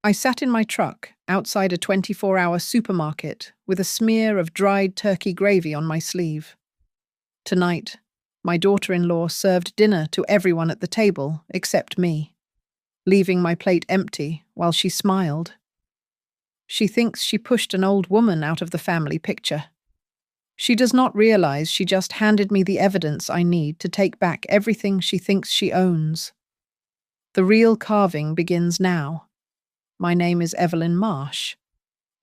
I sat in my truck outside a 24-hour supermarket with a smear of dried turkey gravy on my sleeve. Tonight, my daughter-in-law served dinner to everyone at the table except me, leaving my plate empty while she smiled. She thinks she pushed an old woman out of the family picture. She does not realize she just handed me the evidence I need to take back everything she thinks she owns. The real carving begins now. My name is Evelyn Marsh,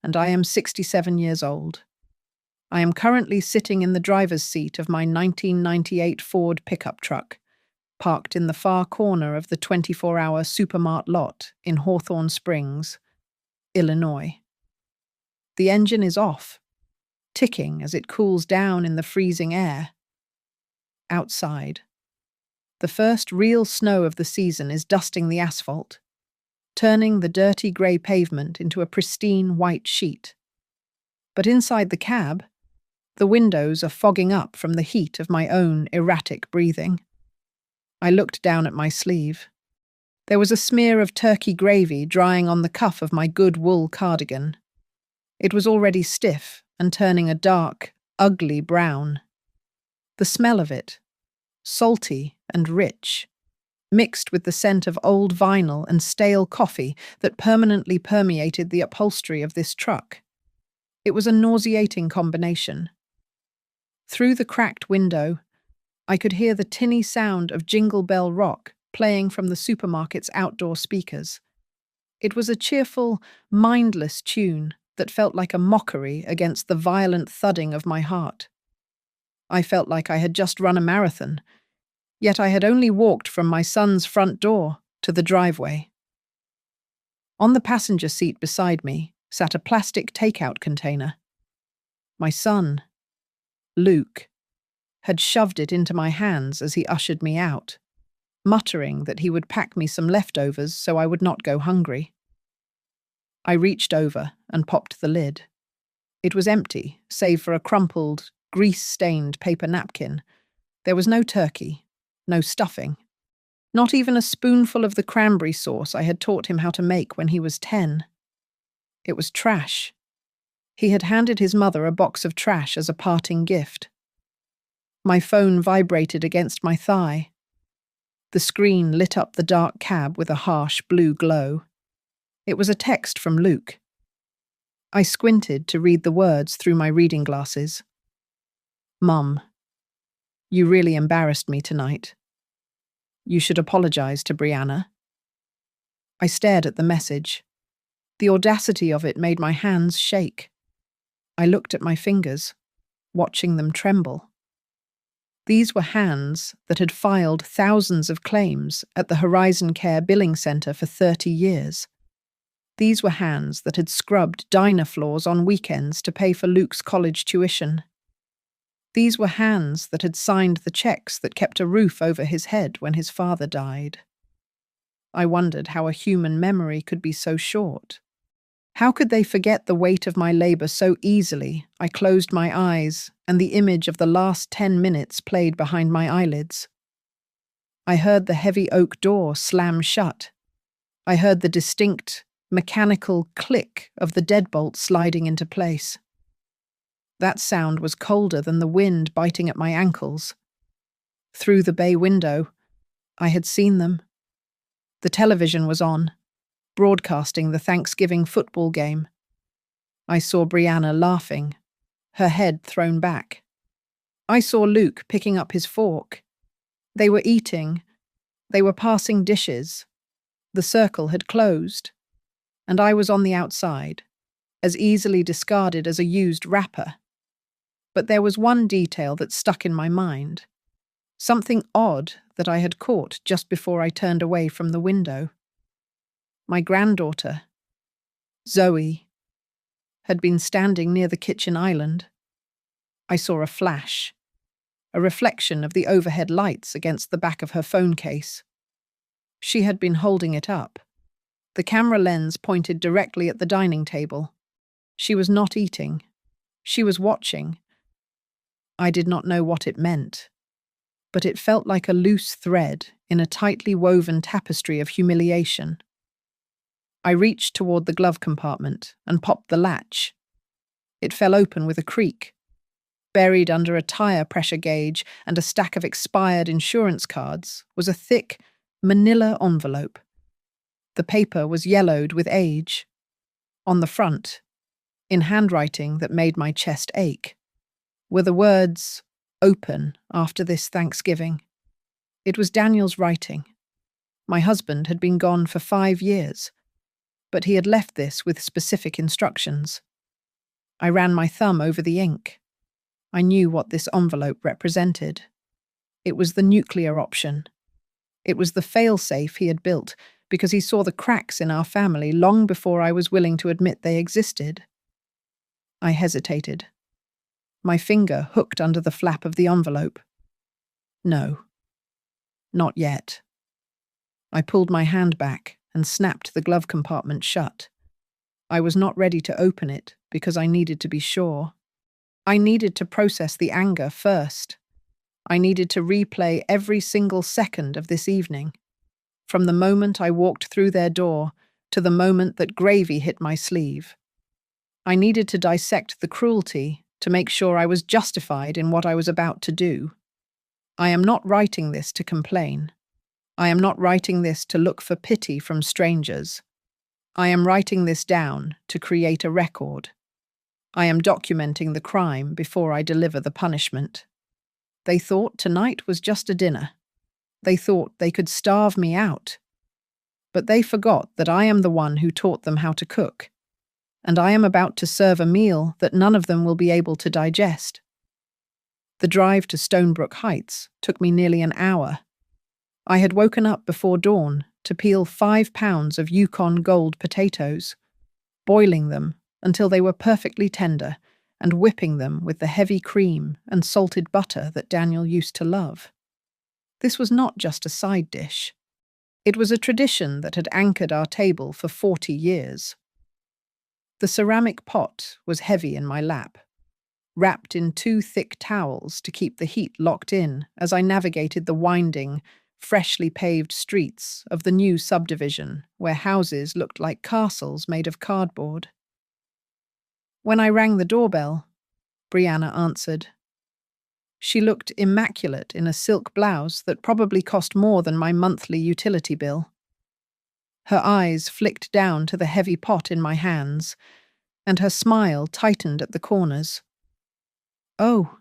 and I am 67 years old. I am currently sitting in the driver's seat of my 1998 Ford pickup truck, parked in the far corner of the 24-hour Supermart lot in Hawthorne Springs, Illinois. The engine is off, ticking as it cools down in the freezing air. Outside, the first real snow of the season is dusting the asphalt, turning the dirty grey pavement into a pristine white sheet. But inside the cab, the windows are fogging up from the heat of my own erratic breathing. I looked down at my sleeve. There was a smear of turkey gravy drying on the cuff of my good wool cardigan. It was already stiff and turning a dark, ugly brown. The smell of it, salty and rich, mixed with the scent of old vinyl and stale coffee that permanently permeated the upholstery of this truck. It was a nauseating combination. Through the cracked window, I could hear the tinny sound of Jingle Bell Rock playing from the supermarket's outdoor speakers. It was a cheerful, mindless tune that felt like a mockery against the violent thudding of my heart. I felt like I had just run a marathon, yet I had only walked from my son's front door to the driveway. On the passenger seat beside me sat a plastic takeout container. My son, Luke, had shoved it into my hands as he ushered me out, muttering that he would pack me some leftovers so I would not go hungry. I reached over and popped the lid. It was empty, save for a crumpled, grease-stained paper napkin. There was no turkey, no stuffing, not even a spoonful of the cranberry sauce I had taught him how to make when he was 10. It was trash. He had handed his mother a box of trash as a parting gift. My phone vibrated against my thigh. The screen lit up the dark cab with a harsh blue glow. It was a text from Luke. I squinted to read the words through my reading glasses. Mum, you really embarrassed me tonight. You should apologize to Brianna. I stared at the message. The audacity of it made my hands shake. I looked at my fingers, watching them tremble. These were hands that had filed thousands of claims at the Horizon Care Billing Center for 30 years. These were hands that had scrubbed diner floors on weekends to pay for Luke's college tuition. These were hands that had signed the checks that kept a roof over his head when his father died. I wondered how a human memory could be so short. How could they forget the weight of my labor so easily? I closed my eyes, and the image of the last 10 minutes played behind my eyelids. I heard the heavy oak door slam shut. I heard the distinct, mechanical click of the deadbolt sliding into place. That sound was colder than the wind biting at my ankles. Through the bay window, I had seen them. The television was on, broadcasting the Thanksgiving football game. I saw Brianna laughing, her head thrown back. I saw Luke picking up his fork. They were eating. They were passing dishes. The circle had closed, and I was on the outside, as easily discarded as a used wrapper. But there was one detail that stuck in my mind, something odd that I had caught just before I turned away from the window. My granddaughter, Zoe, had been standing near the kitchen island. I saw a flash, a reflection of the overhead lights against the back of her phone case. She had been holding it up. The camera lens pointed directly at the dining table. She was not eating. She was watching. I did not know what it meant, but it felt like a loose thread in a tightly woven tapestry of humiliation. I reached toward the glove compartment and popped the latch. It fell open with a creak. Buried under a tire pressure gauge and a stack of expired insurance cards was a thick, manila envelope. The paper was yellowed with age. On the front, in handwriting that made my chest ache, were the words, "Open after this Thanksgiving." It was Daniel's writing. My husband had been gone for 5 years, but he had left this with specific instructions. I ran my thumb over the ink. I knew what this envelope represented. It was the nuclear option. It was the fail-safe he had built because he saw the cracks in our family long before I was willing to admit they existed. I hesitated. My finger hooked under the flap of the envelope. No. Not yet. I pulled my hand back and snapped the glove compartment shut. I was not ready to open it because I needed to be sure. I needed to process the anger first. I needed to replay every single second of this evening, from the moment I walked through their door to the moment that gravy hit my sleeve. I needed to dissect the cruelty to make sure I was justified in what I was about to do. I am not writing this to complain. I am not writing this to look for pity from strangers. I am writing this down to create a record. I am documenting the crime before I deliver the punishment. They thought tonight was just a dinner. They thought they could starve me out. But they forgot that I am the one who taught them how to cook, and I am about to serve a meal that none of them will be able to digest. The drive to Stonebrook Heights took me nearly an hour. I had woken up before dawn to peel 5 pounds of Yukon Gold potatoes, boiling them until they were perfectly tender and whipping them with the heavy cream and salted butter that Daniel used to love. This was not just a side dish. It was a tradition that had anchored our table for 40 years. The ceramic pot was heavy in my lap, wrapped in 2 thick towels to keep the heat locked in as I navigated the winding, freshly paved streets of the new subdivision where houses looked like castles made of cardboard. When I rang the doorbell, Brianna answered. She looked immaculate in a silk blouse that probably cost more than my monthly utility bill. Her eyes flicked down to the heavy pot in my hands, and her smile tightened at the corners. "Oh,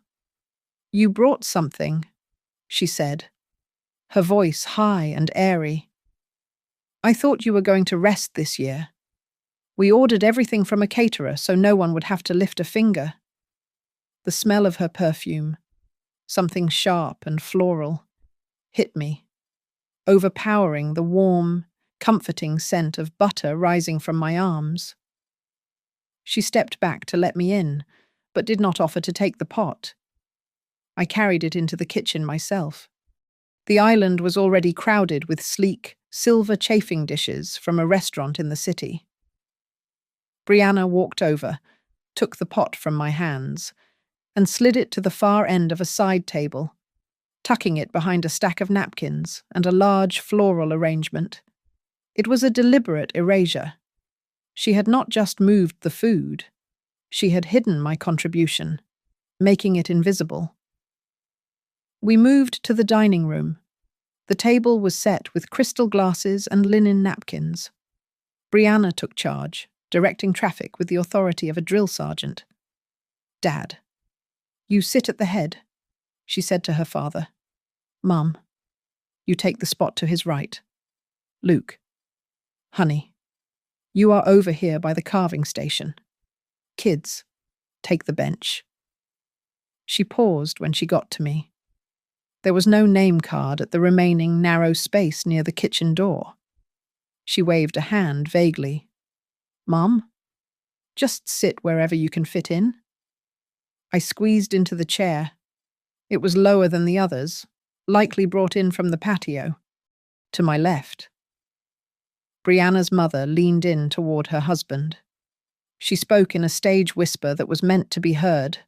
you brought something," she said, her voice high and airy. "I thought you were going to rest this year. We ordered everything from a caterer so no one would have to lift a finger." The smell of her perfume, something sharp and floral, hit me, overpowering the warm, comforting scent of butter rising from my arms. She stepped back to let me in, but did not offer to take the pot. I carried it into the kitchen myself. The island was already crowded with sleek, silver chafing dishes from a restaurant in the city. Brianna walked over, took the pot from my hands, and slid it to the far end of a side table, tucking it behind a stack of napkins and a large floral arrangement. It was a deliberate erasure. She had not just moved the food, she had hidden my contribution, making it invisible. We moved to the dining room. The table was set with crystal glasses and linen napkins. Brianna took charge, directing traffic with the authority of a drill sergeant. "Dad, you sit at the head," she said to her father. "Mum, you take the spot to his right. Luke, honey, you are over here by the carving station. Kids, take the bench." She paused when she got to me. There was no name card at the remaining narrow space near the kitchen door. She waved a hand vaguely. "Mom, just sit wherever you can fit in." I squeezed into the chair. It was lower than the others, likely brought in from the patio. To my left. Brianna's mother leaned in toward her husband. She spoke in a stage whisper that was meant to be heard.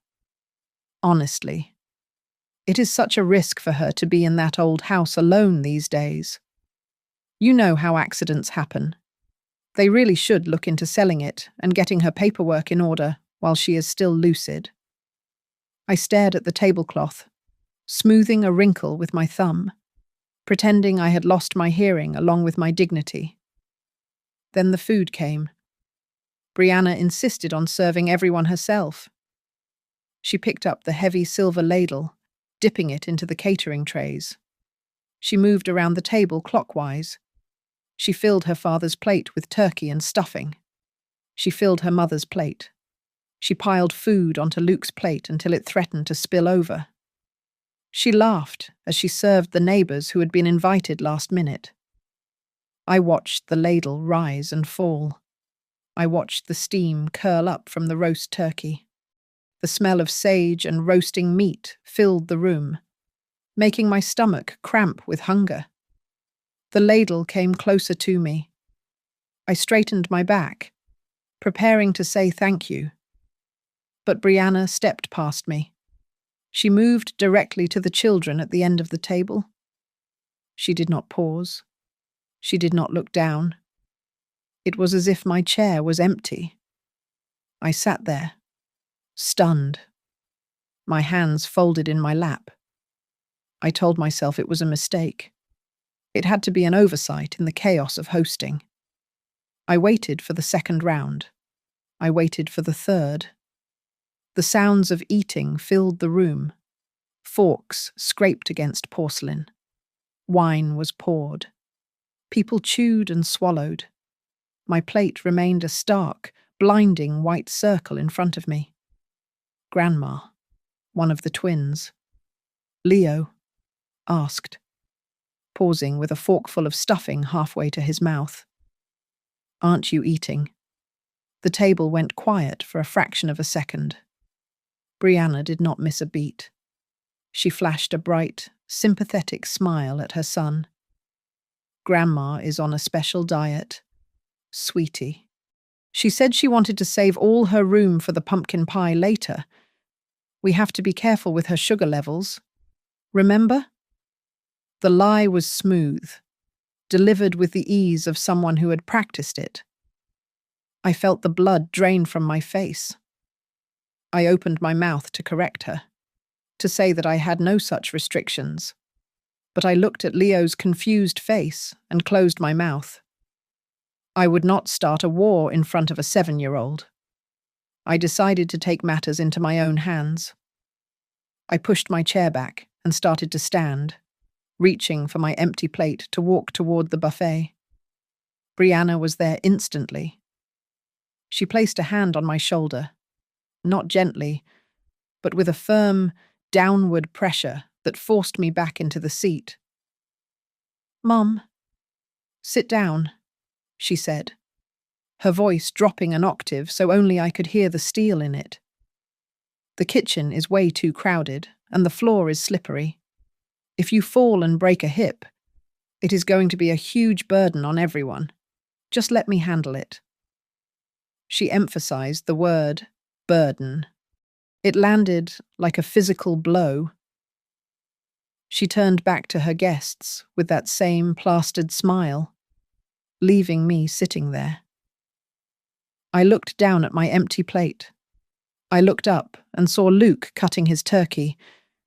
"Honestly, it is such a risk for her to be in that old house alone these days. You know how accidents happen. They really should look into selling it and getting her paperwork in order while she is still lucid. I stared at the tablecloth, smoothing a wrinkle with my thumb, pretending I had lost my hearing along with my dignity. Then the food came. Brianna insisted on serving everyone herself. She picked up the heavy silver ladle, dipping it into the catering trays. She moved around the table clockwise. She filled her father's plate with turkey and stuffing. She filled her mother's plate. She piled food onto Luke's plate until it threatened to spill over. She laughed as she served the neighbors who had been invited last minute. I watched the ladle rise and fall. I watched the steam curl up from the roast turkey. The smell of sage and roasting meat filled the room, making my stomach cramp with hunger. The ladle came closer to me. I straightened my back, preparing to say thank you. But Brianna stepped past me. She moved directly to the children at the end of the table. She did not pause. She did not look down. It was as if my chair was empty. I sat there, stunned, my hands folded in my lap. I told myself it was a mistake. It had to be an oversight in the chaos of hosting. I waited for the second round. I waited for the third. The sounds of eating filled the room. Forks scraped against porcelain. Wine was poured. People chewed and swallowed. My plate remained a stark, blinding white circle in front of me. Grandma, one of the twins, Leo, asked, pausing with a forkful of stuffing halfway to his mouth. "Aren't you eating?" The table went quiet for a fraction of a second. Brianna did not miss a beat. She flashed a bright, sympathetic smile at her son. "Grandma is on a special diet. Sweetie." She said she wanted to save all her room for the pumpkin pie later. We have to be careful with her sugar levels. Remember? The lie was smooth, delivered with the ease of someone who had practiced it. I felt the blood drain from my face. I opened my mouth to correct her, to say that I had no such restrictions. But I looked at Leo's confused face and closed my mouth. I would not start a war in front of a 7-year-old. I decided to take matters into my own hands. I pushed my chair back and started to stand, reaching for my empty plate to walk toward the buffet. Brianna was there instantly. She placed a hand on my shoulder, not gently, but with a firm, downward pressure that forced me back into the seat. "Mum, sit down," she said, her voice dropping an octave so only I could hear the steel in it. "The kitchen is way too crowded, and the floor is slippery. If you fall and break a hip, it is going to be a huge burden on everyone. Just let me handle it." She emphasized the word burden. It landed like a physical blow. She turned back to her guests with that same plastered smile, leaving me sitting there. I looked down at my empty plate. I looked up and saw Luke cutting his turkey,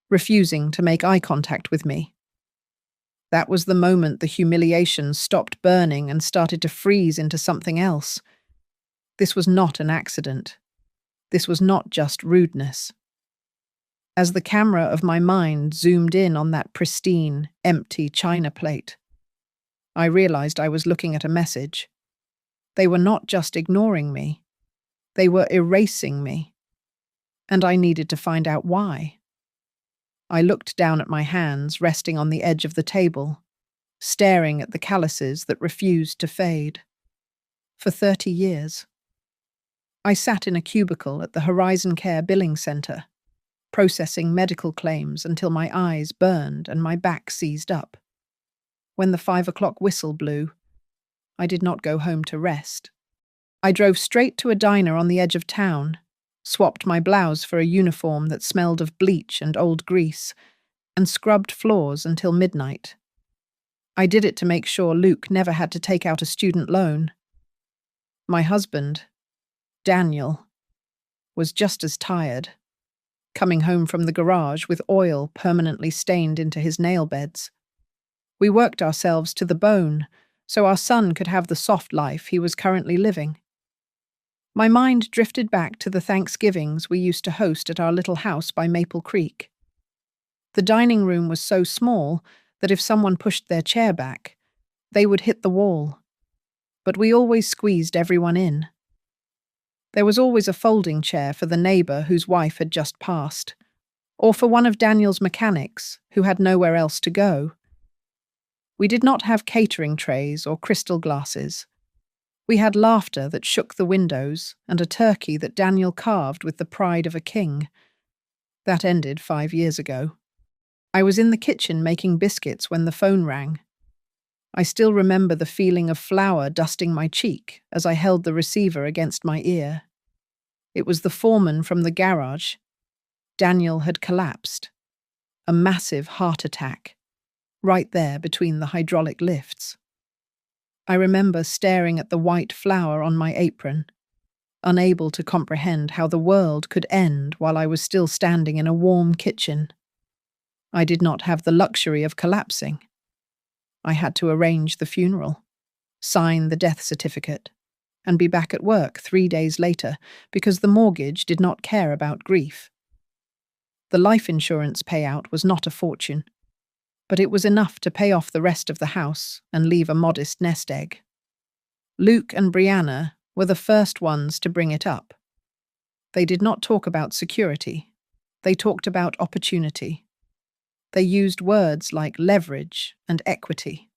refusing to make eye contact with me. That was the moment the humiliation stopped burning and started to freeze into something else. This was not an accident. This was not just rudeness. As the camera of my mind zoomed in on that pristine, empty china plate, I realized I was looking at a message. They were not just ignoring me. They were erasing me. And I needed to find out why. I looked down at my hands resting on the edge of the table, staring at the calluses that refused to fade. For 30 years. I sat in a cubicle at the Horizon Care Billing Center, processing medical claims until my eyes burned and my back seized up. When the 5 o'clock whistle blew, I did not go home to rest. I drove straight to a diner on the edge of town, swapped my blouse for a uniform that smelled of bleach and old grease, and scrubbed floors until midnight. I did it to make sure Luke never had to take out a student loan. My husband, Daniel, was just as tired, coming home from the garage with oil permanently stained into his nail beds. We worked ourselves to the bone so our son could have the soft life he was currently living. My mind drifted back to the Thanksgivings we used to host at our little house by Maple Creek. The dining room was so small that if someone pushed their chair back, they would hit the wall. But we always squeezed everyone in. There was always a folding chair for the neighbor whose wife had just passed, or for one of Daniel's mechanics who had nowhere else to go. We did not have catering trays or crystal glasses. We had laughter that shook the windows and a turkey that Daniel carved with the pride of a king. That ended 5 years ago. I was in the kitchen making biscuits when the phone rang. I still remember the feeling of flour dusting my cheek as I held the receiver against my ear. It was the foreman from the garage. Daniel had collapsed. A massive heart attack, right there between the hydraulic lifts. I remember staring at the white flour on my apron, unable to comprehend how the world could end while I was still standing in a warm kitchen. I did not have the luxury of collapsing. I had to arrange the funeral, sign the death certificate, and be back at work 3 days later because the mortgage did not care about grief. The life insurance payout was not a fortune, but it was enough to pay off the rest of the house and leave a modest nest egg. Luke and Brianna were the first ones to bring it up. They did not talk about security. They talked about opportunity. They used words like leverage and equity.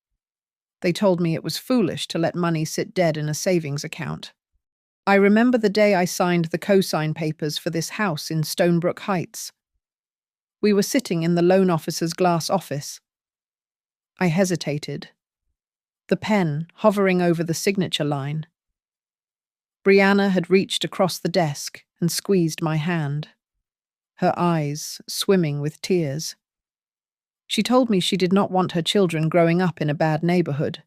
They told me it was foolish to let money sit dead in a savings account. I remember the day I signed the co-sign papers for this house in Stonebrook Heights. We were sitting in the loan officer's glass office. I hesitated, the pen hovering over the signature line. Brianna had reached across the desk and squeezed my hand, her eyes swimming with tears. She told me she did not want her children growing up in a bad neighborhood.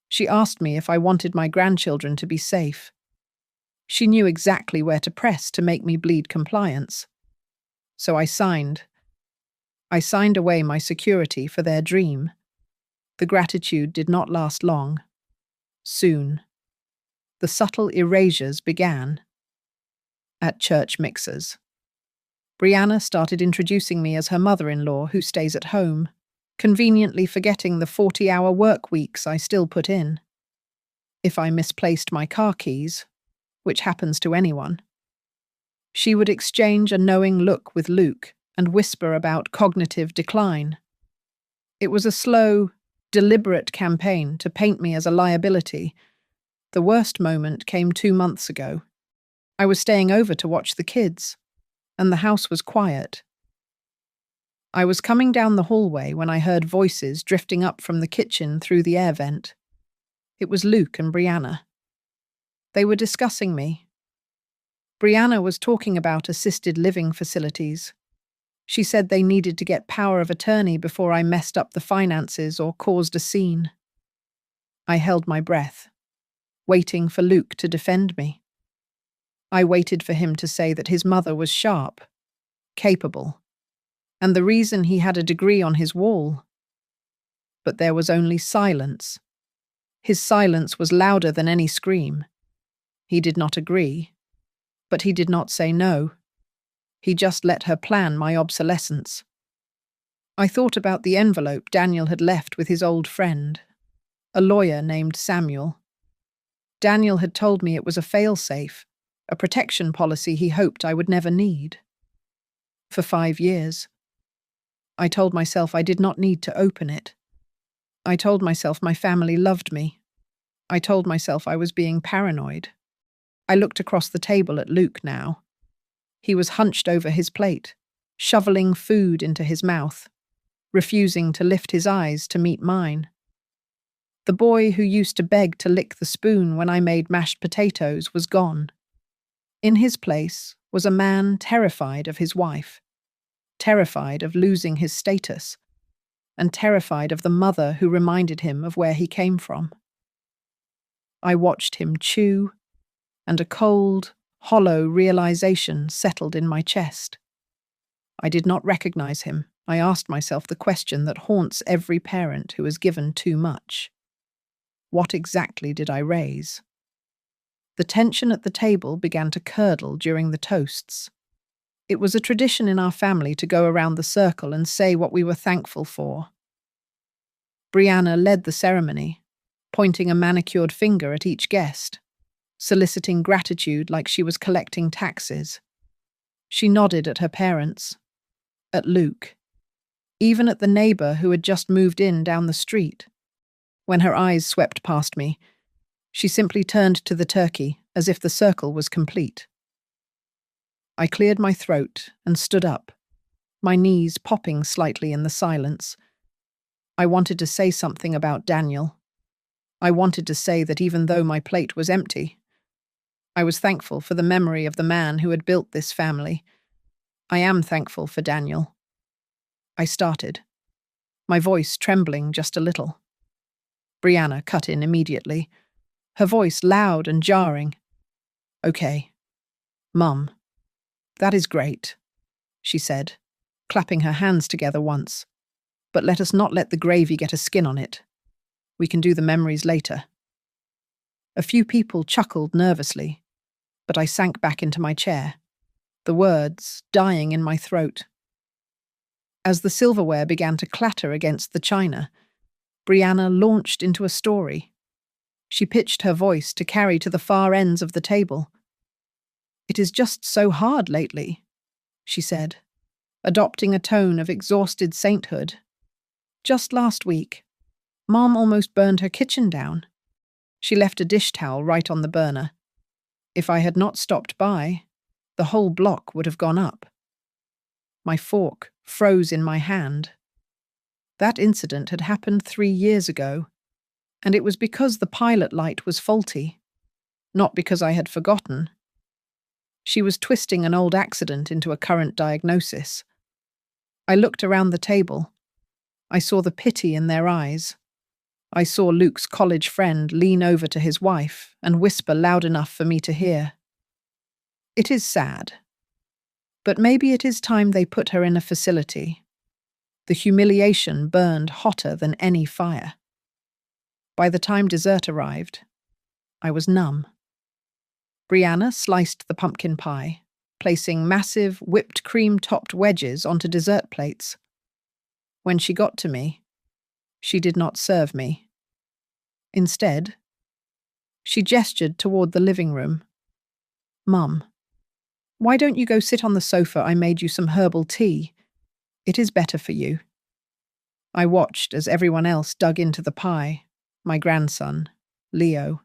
She asked me if I wanted my grandchildren to be safe. She knew exactly where to press to make me bleed compliance. So I signed. I signed away my security for their dream. The gratitude did not last long. Soon, the subtle erasures began. At church mixers. Brianna started introducing me as her mother-in-law who stays at home, conveniently forgetting the 40-hour work weeks I still put in. If I misplaced my car keys, which happens to anyone, she would exchange a knowing look with Luke and whisper about cognitive decline. It was a slow, deliberate campaign to paint me as a liability. The worst moment came 2 months ago. I was staying over to watch the kids, and the house was quiet. I was coming down the hallway when I heard voices drifting up from the kitchen through the air vent. It was Luke and Brianna. They were discussing me. Brianna was talking about assisted living facilities. She said they needed to get power of attorney before I messed up the finances or caused a scene. I held my breath, waiting for Luke to defend me. I waited for him to say that his mother was sharp, capable, and the reason he had a degree on his wall. But there was only silence. His silence was louder than any scream. He did not agree, but he did not say no. He just let her plan my obsolescence. I thought about the envelope Daniel had left with his old friend, a lawyer named Samuel. Daniel had told me it was a fail-safe, a protection policy he hoped I would never need. For 5 years. I told myself I did not need to open it. I told myself my family loved me. I told myself I was being paranoid. I looked across the table at Luke now. He was hunched over his plate, shoveling food into his mouth, refusing to lift his eyes to meet mine. The boy who used to beg to lick the spoon when I made mashed potatoes was gone. In his place was a man terrified of his wife, terrified of losing his status, and terrified of the mother who reminded him of where he came from. I watched him chew, and a cold, hollow realization settled in my chest. I did not recognize him. I asked myself the question that haunts every parent who has given too much. What exactly did I raise? The tension at the table began to curdle during the toasts. It was a tradition in our family to go around the circle and say what we were thankful for. Brianna led the ceremony, pointing a manicured finger at each guest, soliciting gratitude like she was collecting taxes. She nodded at her parents, at Luke, even at the neighbor who had just moved in down the street. When her eyes swept past me, she simply turned to the turkey as if the circle was complete. I cleared my throat and stood up, my knees popping slightly in the silence. I wanted to say something about Daniel. I wanted to say that even though my plate was empty, I was thankful for the memory of the man who had built this family. I am thankful for Daniel. I started, my voice trembling just a little. Brianna cut in immediately, her voice loud and jarring. "Okay, Mum, that is great," she said, clapping her hands together once. "But let us not let the gravy get a skin on it. We can do the memories later." A few people chuckled nervously, but I sank back into my chair, the words dying in my throat. As the silverware began to clatter against the china, Brianna launched into a story. She pitched her voice to carry to the far ends of the table. "It is just so hard lately," she said, adopting a tone of exhausted sainthood. "Just last week, Mom almost burned her kitchen down. She left a dish towel right on the burner. If I had not stopped by, the whole block would have gone up." My fork froze in my hand. That incident had happened 3 years ago, and it was because the pilot light was faulty, not because I had forgotten. She was twisting an old accident into a current diagnosis. I looked around the table. I saw the pity in their eyes. I saw Luke's college friend lean over to his wife and whisper loud enough for me to hear. "It is sad. But maybe it is time they put her in a facility." The humiliation burned hotter than any fire. By the time dessert arrived, I was numb. Brianna sliced the pumpkin pie, placing massive whipped cream-topped wedges onto dessert plates. When she got to me, she did not serve me. Instead, she gestured toward the living room. "Mum, why don't you go sit on the sofa? I made you some herbal tea. It is better for you." I watched as everyone else dug into the pie. My grandson, Leo,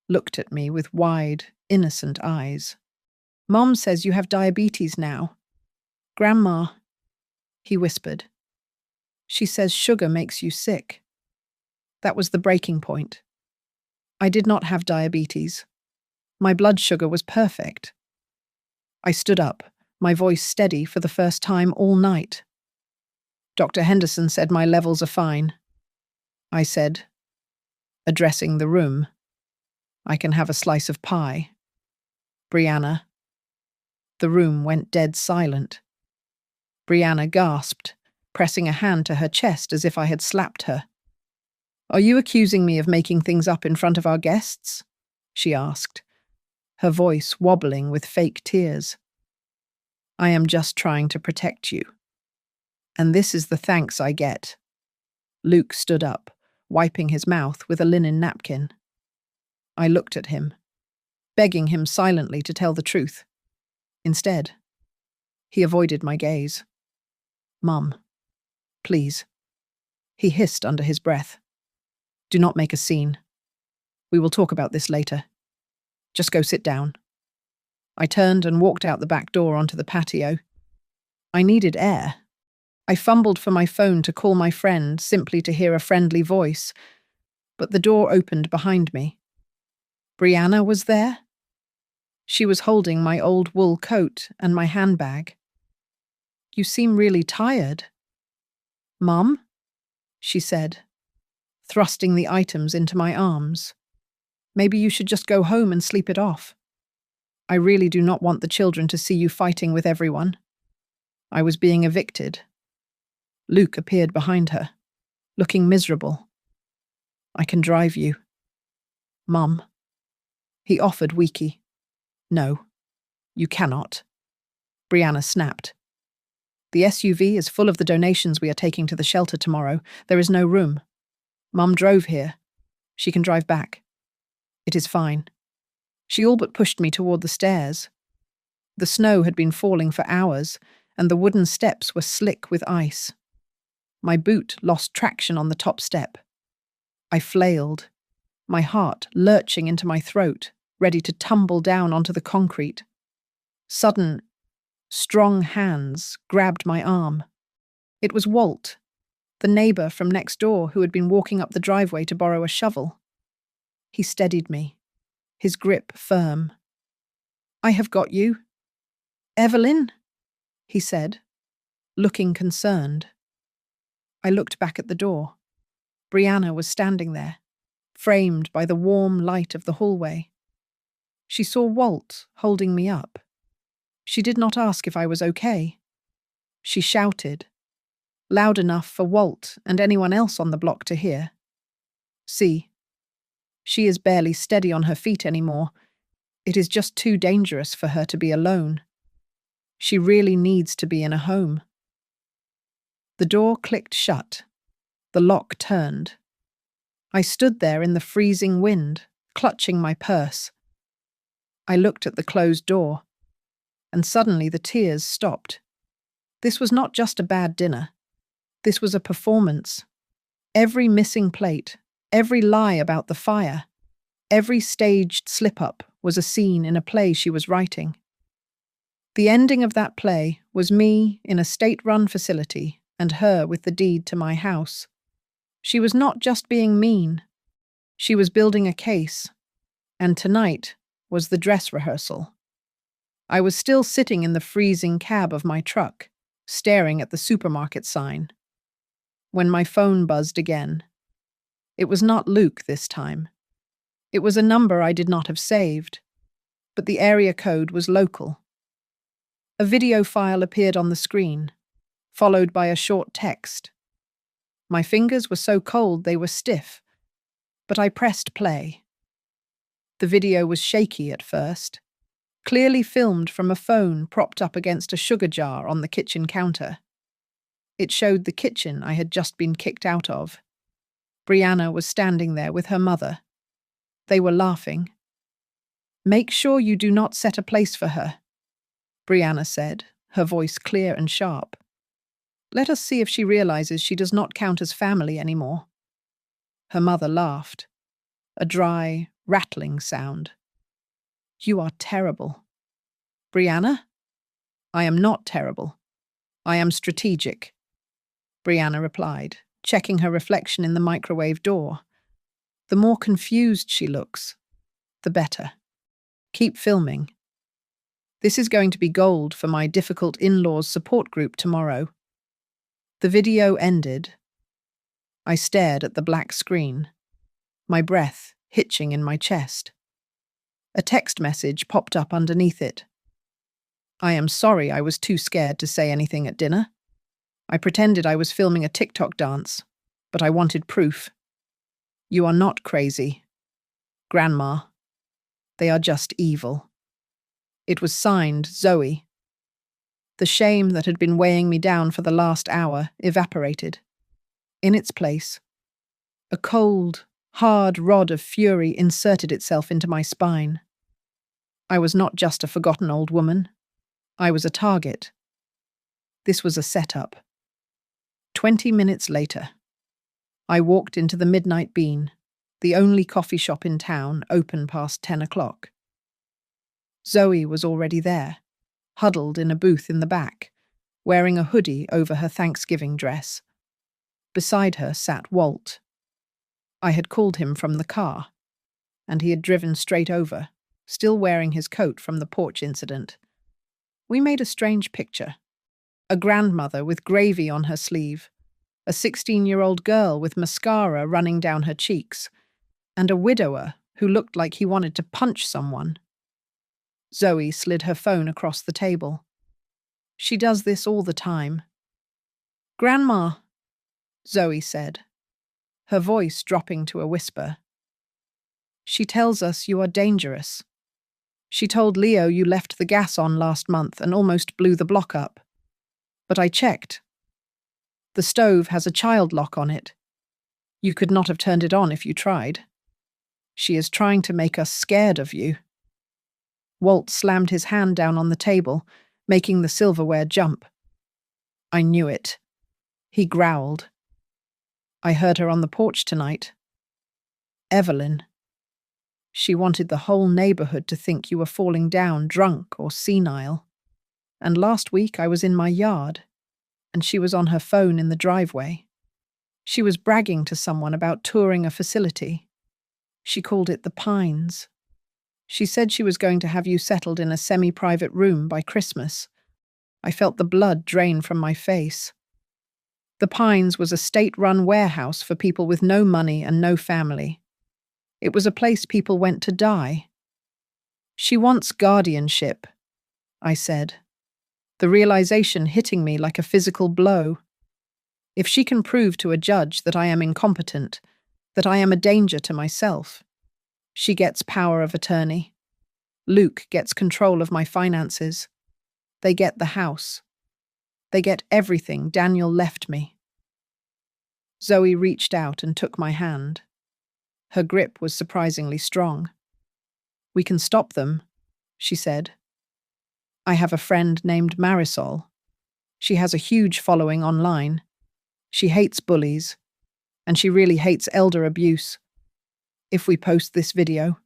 looked at me with wide, innocent eyes. "Mom says you have diabetes now." "Grandma," he whispered. "She says sugar makes you sick." That was the breaking point. I did not have diabetes. My blood sugar was perfect. I stood up, my voice steady for the first time all night. "Dr. Henderson said my levels are fine," I said, addressing the room. "I can have a slice of pie." "Brianna." The room went dead silent. Brianna gasped, pressing a hand to her chest as if I had slapped her. "Are you accusing me of making things up in front of our guests?" she asked, her voice wobbling with fake tears. "I am just trying to protect you. And this is the thanks I get." Luke stood up, wiping his mouth with a linen napkin. I looked at him, begging him silently to tell the truth. Instead, he avoided my gaze. "Mum, please," he hissed under his breath. "Do not make a scene. We will talk about this later. Just go sit down." I turned and walked out the back door onto the patio. I needed air. I fumbled for my phone to call my friend, simply to hear a friendly voice, but the door opened behind me. Brianna was there. She was holding my old wool coat and my handbag. "You seem really tired." "Mum?" she said, thrusting the items into my arms. Maybe you should just go home and sleep it off. I really do not want the children to see you fighting with everyone. I was being evicted. Luke appeared behind her, looking miserable. I can drive you. Mum. He offered weaky. No, you cannot. Brianna snapped. The SUV is full of the donations we are taking to the shelter tomorrow. There is no room. Mum drove here. She can drive back. It is fine. She all but pushed me toward the stairs. The snow had been falling for hours, and the wooden steps were slick with ice. My boot lost traction on the top step. I flailed, my heart lurching into my throat, ready to tumble down onto the concrete. Sudden, strong hands grabbed my arm. It was Walt, the neighbor from next door who had been walking up the driveway to borrow a shovel. He steadied me, his grip firm. I have got you. Evelyn, he said, looking concerned. I looked back at the door. Brianna was standing there, framed by the warm light of the hallway. She saw Walt holding me up. She did not ask if I was okay. She shouted, loud enough for Walt and anyone else on the block to hear. See, she is barely steady on her feet anymore. It is just too dangerous for her to be alone. She really needs to be in a home. The door clicked shut. The lock turned. I stood there in the freezing wind, clutching my purse. I looked at the closed door, and suddenly the tears stopped. This was not just a bad dinner. This was a performance. Every missing plate, every lie about the fire, every staged slip-up was a scene in a play she was writing. The ending of that play was me in a state-run facility and her with the deed to my house. She was not just being mean. She was building a case. And tonight was the dress rehearsal. I was still sitting in the freezing cab of my truck, staring at the supermarket sign, when my phone buzzed again. It was not Luke this time. It was a number I did not have saved, but the area code was local. A video file appeared on the screen, followed by a short text. My fingers were so cold they were stiff, but I pressed play. The video was shaky at first, clearly filmed from a phone propped up against a sugar jar on the kitchen counter. It showed the kitchen I had just been kicked out of. Brianna was standing there with her mother. They were laughing. "Make sure you do not set a place for her," Brianna said, her voice clear and sharp. "Let us see if she realizes she does not count as family anymore." Her mother laughed, a dry, rattling sound. "You are terrible." "Brianna?" "I am not terrible. I am strategic," Brianna replied, checking her reflection in the microwave door. "The more confused she looks, the better. Keep filming. This is going to be gold for my difficult in-laws support group tomorrow." The video ended. I stared at the black screen, my breath hitching in my chest. A text message popped up underneath it. "I am sorry I was too scared to say anything at dinner. I pretended I was filming a TikTok dance, but I wanted proof. You are not crazy, Grandma. They are just evil." It was signed Zoe. The shame that had been weighing me down for the last hour evaporated. In its place, a cold, hard rod of fury inserted itself into my spine. I was not just a forgotten old woman. I was a target. This was a setup. 20 minutes later, I walked into the Midnight Bean, the only coffee shop in town open past 10 o'clock. Zoe was already there, huddled in a booth in the back, wearing a hoodie over her Thanksgiving dress. Beside her sat Walt. I had called him from the car, and he had driven straight over, still wearing his coat from the porch incident. We made a strange picture. A grandmother with gravy on her sleeve, a 16-year-old girl with mascara running down her cheeks, and a widower who looked like he wanted to punch someone. Zoe slid her phone across the table. She does this all the time. Grandma, Zoe said, her voice dropping to a whisper. She tells us you are dangerous. She told Leo you left the gas on last month and almost blew the block up. But I checked. The stove has a child lock on it. You could not have turned it on if you tried. She is trying to make us scared of you. Walt slammed his hand down on the table, making the silverware jump. I knew it. He growled. I heard her on the porch tonight. Evelyn. She wanted the whole neighborhood to think you were falling down drunk or senile. And last week I was in my yard, and she was on her phone in the driveway. She was bragging to someone about touring a facility. She called it the Pines. She said she was going to have you settled in a semi-private room by Christmas. I felt the blood drain from my face. The Pines was a state-run warehouse for people with no money and no family. It was a place people went to die. She wants guardianship, I said, the realization hitting me like a physical blow. If she can prove to a judge that I am incompetent, that I am a danger to myself, she gets power of attorney. Luke gets control of my finances. They get the house. They get everything Daniel left me. Zoe reached out and took my hand. Her grip was surprisingly strong. We can stop them, she said. I have a friend named Marisol. She has a huge following online. She hates bullies, and she really hates elder abuse. If we post this video,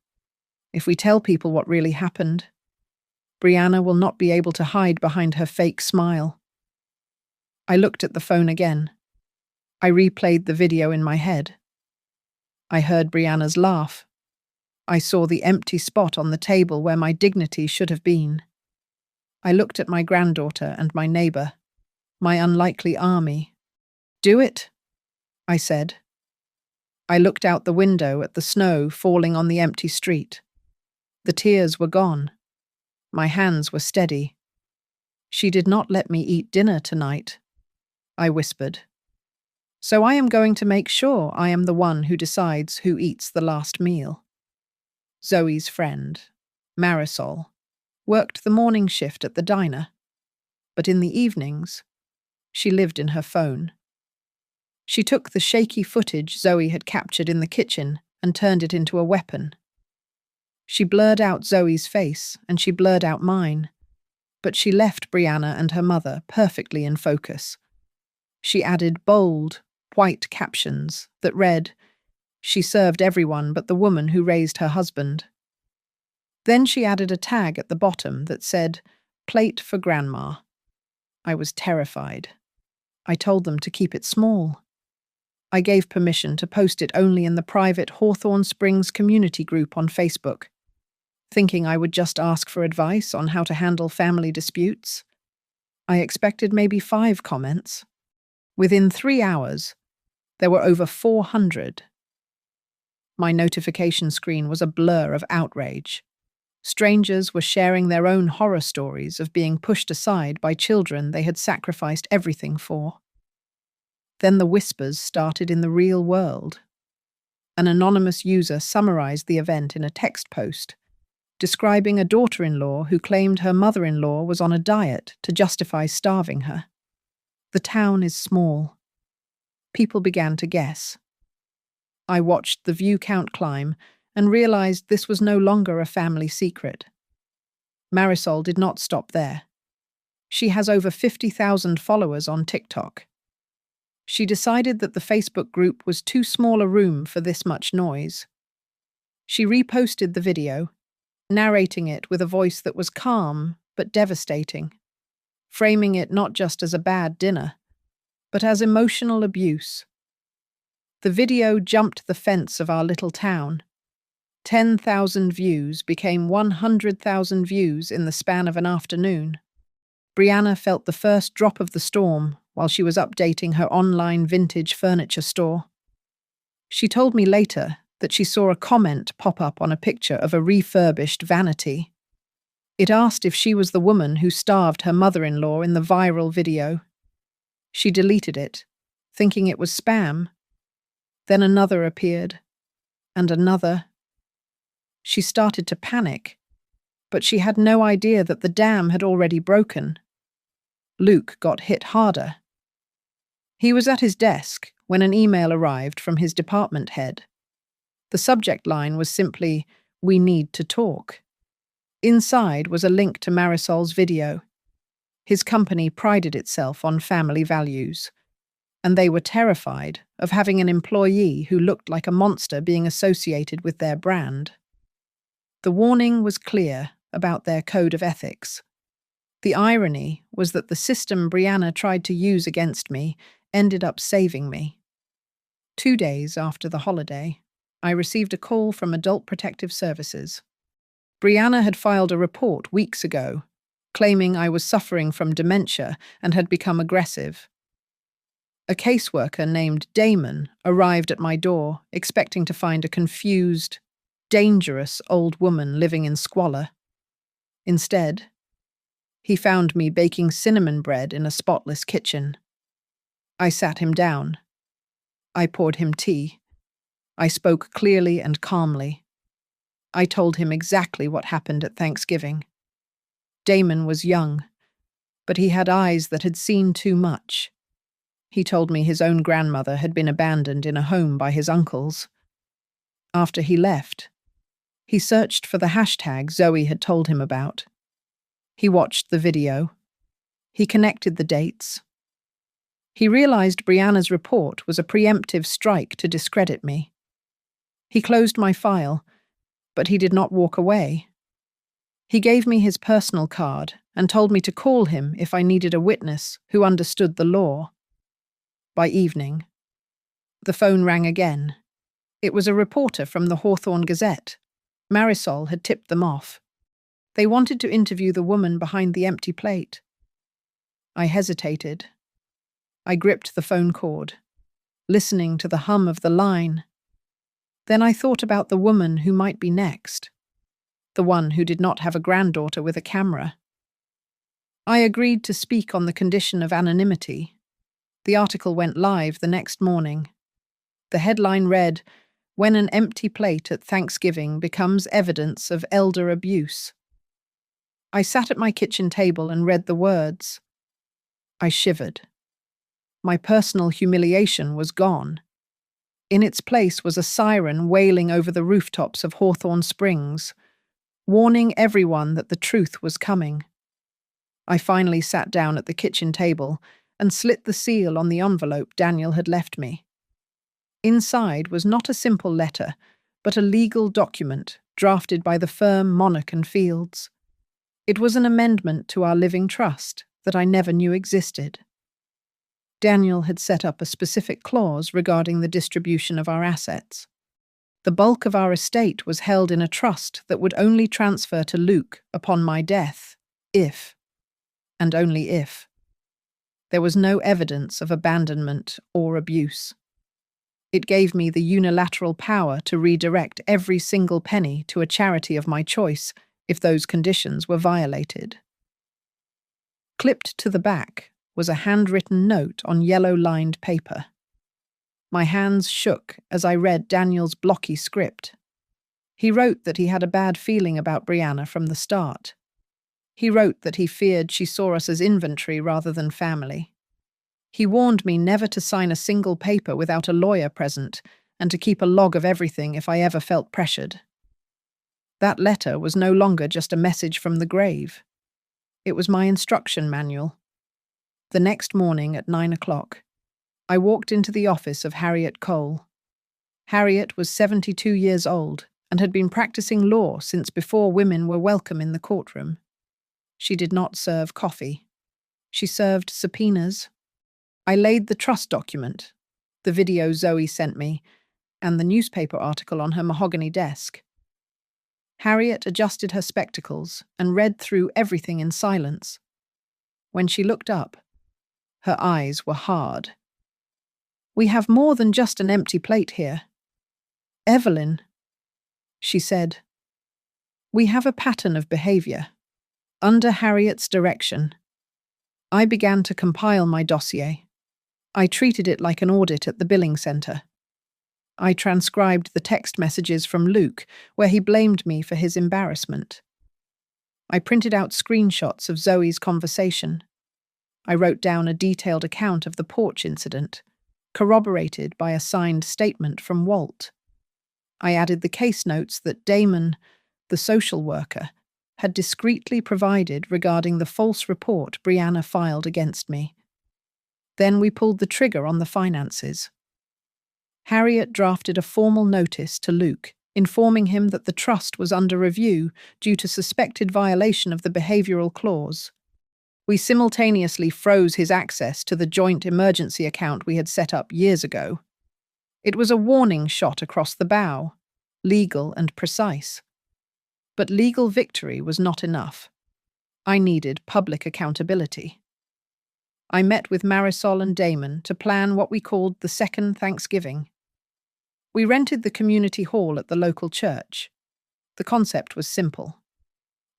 if we tell people what really happened, Brianna will not be able to hide behind her fake smile. I looked at the phone again. I replayed the video in my head. I heard Brianna's laugh. I saw the empty spot on the table where my dignity should have been. I looked at my granddaughter and my neighbor, my unlikely army. Do it, I said. I looked out the window at the snow falling on the empty street. The tears were gone. My hands were steady. She did not let me eat dinner tonight, I whispered. So I am going to make sure I am the one who decides who eats the last meal. Zoe's friend, Marisol, worked the morning shift at the diner, but in the evenings, she lived in her phone. She took the shaky footage Zoe had captured in the kitchen and turned it into a weapon. She blurred out Zoe's face and she blurred out mine, but she left Brianna and her mother perfectly in focus. She added bold, white captions that read, "She served everyone but the woman who raised her husband." Then she added a tag at the bottom that said, "Plate for Grandma." I was terrified. I told them to keep it small. I gave permission to post it only in the private Hawthorne Springs community group on Facebook, thinking I would just ask for advice on how to handle family disputes. I expected maybe 5 comments. Within 3 hours, there were over 400. My notification screen was a blur of outrage. Strangers were sharing their own horror stories of being pushed aside by children they had sacrificed everything for. Then the whispers started in the real world. An anonymous user summarized the event in a text post, describing a daughter-in-law who claimed her mother-in-law was on a diet to justify starving her. The town is small. People began to guess. I watched the view count climb and realized this was no longer a family secret. Marisol did not stop there. She has over 50,000 followers on TikTok. She decided that the Facebook group was too small a room for this much noise. She reposted the video, narrating it with a voice that was calm but devastating, framing it not just as a bad dinner, but as emotional abuse. The video jumped the fence of our little town. 10,000 views became 100,000 views in the span of an afternoon. Brianna felt the first drop of the storm while she was updating her online vintage furniture store. She told me later that she saw a comment pop up on a picture of a refurbished vanity. It asked if she was the woman who starved her mother-in-law in the viral video. She deleted it, thinking it was spam. Then another appeared, and another. She started to panic, but she had no idea that the dam had already broken. Luke got hit harder. He was at his desk when an email arrived from his department head. The subject line was simply, "We need to talk." Inside was a link to Marisol's video. His company prided itself on family values, and they were terrified of having an employee who looked like a monster being associated with their brand. The warning was clear about their code of ethics. The irony was that the system Brianna tried to use against me ended up saving me. 2 days after the holiday, I received a call from Adult Protective Services. Brianna had filed a report weeks ago, claiming I was suffering from dementia and had become aggressive. A caseworker named Damon arrived at my door, expecting to find a confused, dangerous old woman living in squalor. Instead, he found me baking cinnamon bread in a spotless kitchen. I sat him down. I poured him tea. I spoke clearly and calmly. I told him exactly what happened at Thanksgiving. Damon was young, but he had eyes that had seen too much. He told me his own grandmother had been abandoned in a home by his uncles. After he left, he searched for the hashtag Zoe had told him about. He watched the video. He connected the dates. He realized Brianna's report was a preemptive strike to discredit me. He closed my file, but he did not walk away. He gave me his personal card and told me to call him if I needed a witness who understood the law. By evening, the phone rang again. It was a reporter from the Hawthorne Gazette. Marisol had tipped them off. They wanted to interview the woman behind the empty plate. I hesitated. I gripped the phone cord, listening to the hum of the line. Then I thought about the woman who might be next, the one who did not have a granddaughter with a camera. I agreed to speak on the condition of anonymity. The article went live the next morning. The headline read, "When an empty plate at Thanksgiving becomes evidence of elder abuse." I sat at my kitchen table and read the words. I shivered. My personal humiliation was gone. In its place was a siren wailing over the rooftops of Hawthorne Springs, warning everyone that the truth was coming. I finally sat down at the kitchen table and slit the seal on the envelope Daniel had left me. Inside was not a simple letter, but a legal document drafted by the firm Monarch and Fields. It was an amendment to our living trust that I never knew existed. Daniel had set up a specific clause regarding the distribution of our assets. The bulk of our estate was held in a trust that would only transfer to Luke upon my death, if, and only if, there was no evidence of abandonment or abuse. It gave me the unilateral power to redirect every single penny to a charity of my choice if those conditions were violated. Clipped to the back was a handwritten note on yellow-lined paper. My hands shook as I read Daniel's blocky script. He wrote that he had a bad feeling about Brianna from the start. He wrote that he feared she saw us as inventory rather than family. He warned me never to sign a single paper without a lawyer present and to keep a log of everything if I ever felt pressured. That letter was no longer just a message from the grave. It was my instruction manual. The next morning at 9 o'clock, I walked into the office of Harriet Cole. Harriet was 72 years old and had been practicing law since before women were welcome in the courtroom. She did not serve coffee. She served subpoenas. I laid the trust document, the video Zoe sent me, and the newspaper article on her mahogany desk. Harriet adjusted her spectacles and read through everything in silence. When she looked up, her eyes were hard. "We have more than just an empty plate here. Evelyn, she said, we have a pattern of behavior. Under Harriet's direction, I began to compile my dossier. I treated it like an audit at the billing center. I transcribed the text messages from Luke, where he blamed me for his embarrassment. I printed out screenshots of Zoe's conversation. I wrote down a detailed account of the porch incident, corroborated by a signed statement from Walt. I added the case notes that Damon, the social worker, had discreetly provided regarding the false report Brianna filed against me. Then we pulled the trigger on the finances. Harriet drafted a formal notice to Luke, informing him that the trust was under review due to suspected violation of the behavioral clause. We simultaneously froze his access to the joint emergency account we had set up years ago. It was a warning shot across the bow, legal and precise. But legal victory was not enough. I needed public accountability. I met with Marisol and Damon to plan what we called the second Thanksgiving. We rented the community hall at the local church. The concept was simple.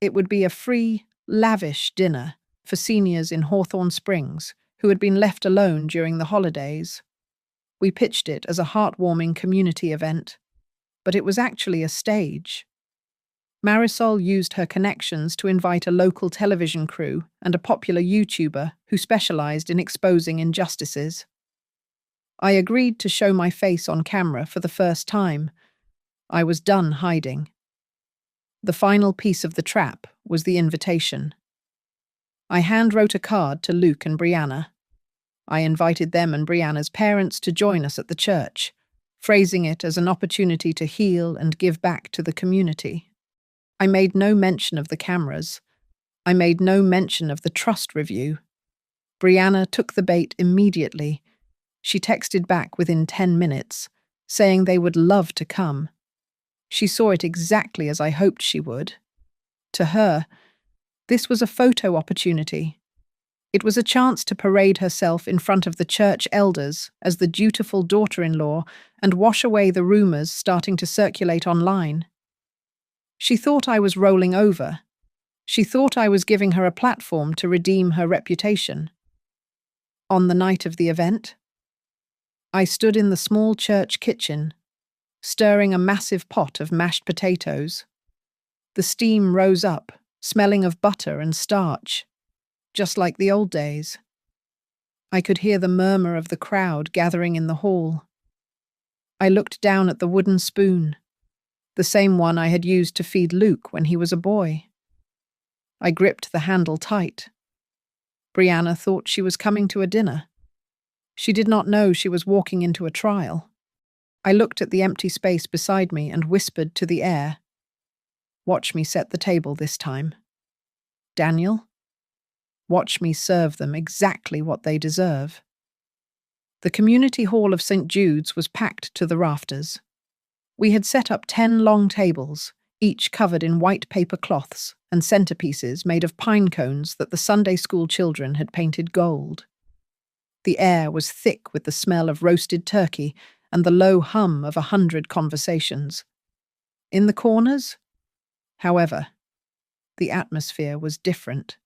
It would be a free, lavish dinner for seniors in Hawthorne Springs who had been left alone during the holidays. We pitched it as a heartwarming community event, but it was actually a stage. Marisol used her connections to invite a local television crew and a popular YouTuber who specialized in exposing injustices. I agreed to show my face on camera for the first time. I was done hiding. The final piece of the trap was the invitation. I hand-wrote a card to Luke and Brianna. I invited them and Brianna's parents to join us at the church, phrasing it as an opportunity to heal and give back to the community. I made no mention of the cameras. I made no mention of the trust review. Brianna took the bait immediately. She texted back within 10 minutes, saying they would love to come. She saw it exactly as I hoped she would. To her, this was a photo opportunity. It was a chance to parade herself in front of the church elders as the dutiful daughter-in-law and wash away the rumors starting to circulate online. She thought I was rolling over. She thought I was giving her a platform to redeem her reputation. On the night of the event, I stood in the small church kitchen, stirring a massive pot of mashed potatoes. The steam rose up, smelling of butter and starch, just like the old days. I could hear the murmur of the crowd gathering in the hall. I looked down at the wooden spoon, the same one I had used to feed Luke when he was a boy. I gripped the handle tight. Brianna thought she was coming to a dinner. She did not know she was walking into a trial. I looked at the empty space beside me and whispered to the air, "Watch me set the table this time. Daniel, watch me serve them exactly what they deserve." The community hall of St. Jude's was packed to the rafters. We had set up 10 long tables, each covered in white paper cloths and centerpieces made of pine cones that the Sunday school children had painted gold. The air was thick with the smell of roasted turkey and the low hum of 100 conversations. In the corners, however, the atmosphere was different.